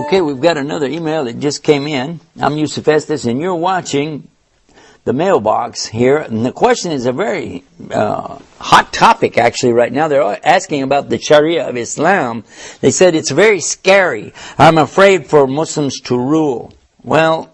Okay, we've got another email that just came in. I'm Yusuf Estes, and you're watching the mailbox here. And the question is a very hot topic, actually, right now. They're asking about the Sharia of Islam. They said it's very scary. I'm afraid for Muslims to rule. Well,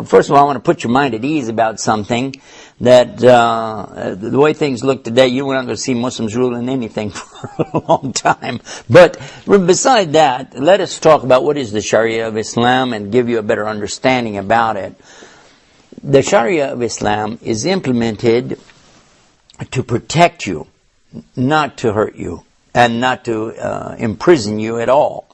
first of all, I want to put your mind at ease about something. That the way things look today, you're not going to see Muslims ruling anything for a long time. But beside that, let us talk about what is the Sharia of Islam and give you a better understanding about it. The Sharia of Islam is implemented to protect you, not to hurt you, and not to imprison you at all.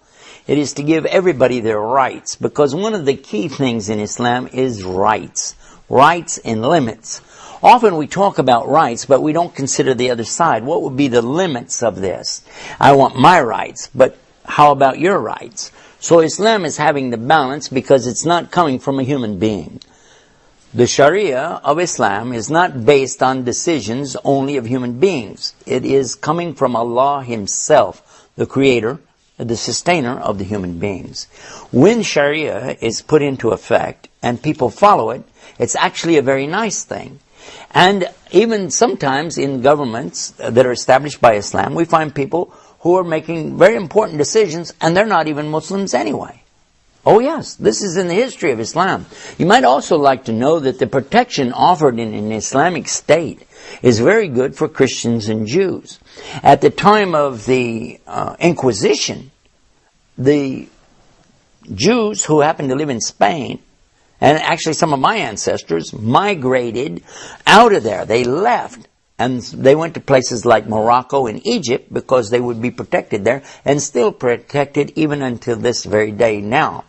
It is to give everybody their rights, because one of the key things in Islam is rights. Rights and limits. Often we talk about rights, but we don't consider the other side. What would be the limits of this? I want my rights, but how about your rights? So Islam is having the balance because it's not coming from a human being. The Sharia of Islam is not based on decisions only of human beings. It is coming from Allah Himself, the Creator, the sustainer of the human beings. When Sharia is put into effect and people follow it, it's actually a very nice thing. And even sometimes in governments that are established by Islam, we find people who are making very important decisions and they're not even Muslims anyway. Oh yes, this is in the history of Islam. You might also like to know that the protection offered in an Islamic state is very good for Christians and Jews. At the time of the Inquisition, the Jews who happened to live in Spain, and actually some of my ancestors, migrated out of there. They left, and they went to places like Morocco and Egypt because they would be protected there, and still protected even until this very day now.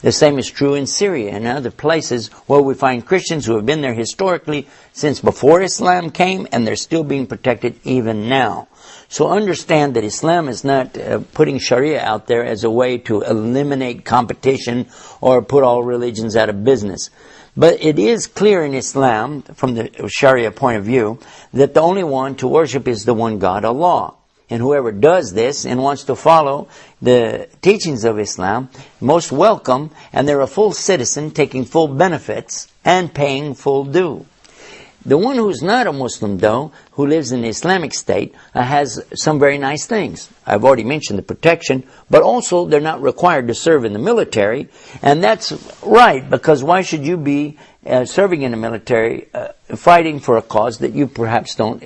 The same is true in Syria and other places where we find Christians who have been there historically since before Islam came, and they're still being protected even now. So understand that Islam is not putting Sharia out there as a way to eliminate competition or put all religions out of business. But it is clear in Islam, from the Sharia point of view, that the only one to worship is the one God, Allah. And whoever does this and wants to follow the teachings of Islam, most welcome, and they're a full citizen taking full benefits and paying full due. The one who's not a Muslim, though, who lives in the Islamic state, has some very nice things. I've already mentioned the protection, but also they're not required to serve in the military, and that's right, because why should you be serving in the military, fighting for a cause that you perhaps don't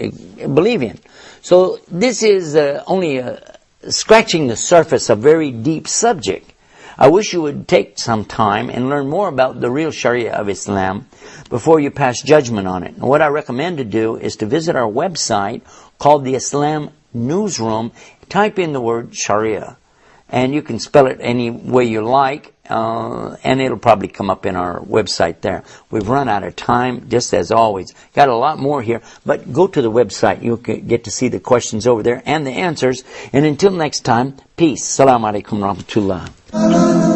believe in? So this is only scratching the surface of a very deep subject. I wish you would take some time and learn more about the real Sharia of Islam before you pass judgment on it. And what I recommend to do is to visit our website called the Islam Newsroom. Type in the word Sharia, and you can spell it any way you like, and it'll probably come up in our website there. We've run out of time, just as always. Got a lot more here, but go to the website. You'll get to see the questions over there and the answers. And until next time, peace. Assalamu alaikum wa rahmatullah.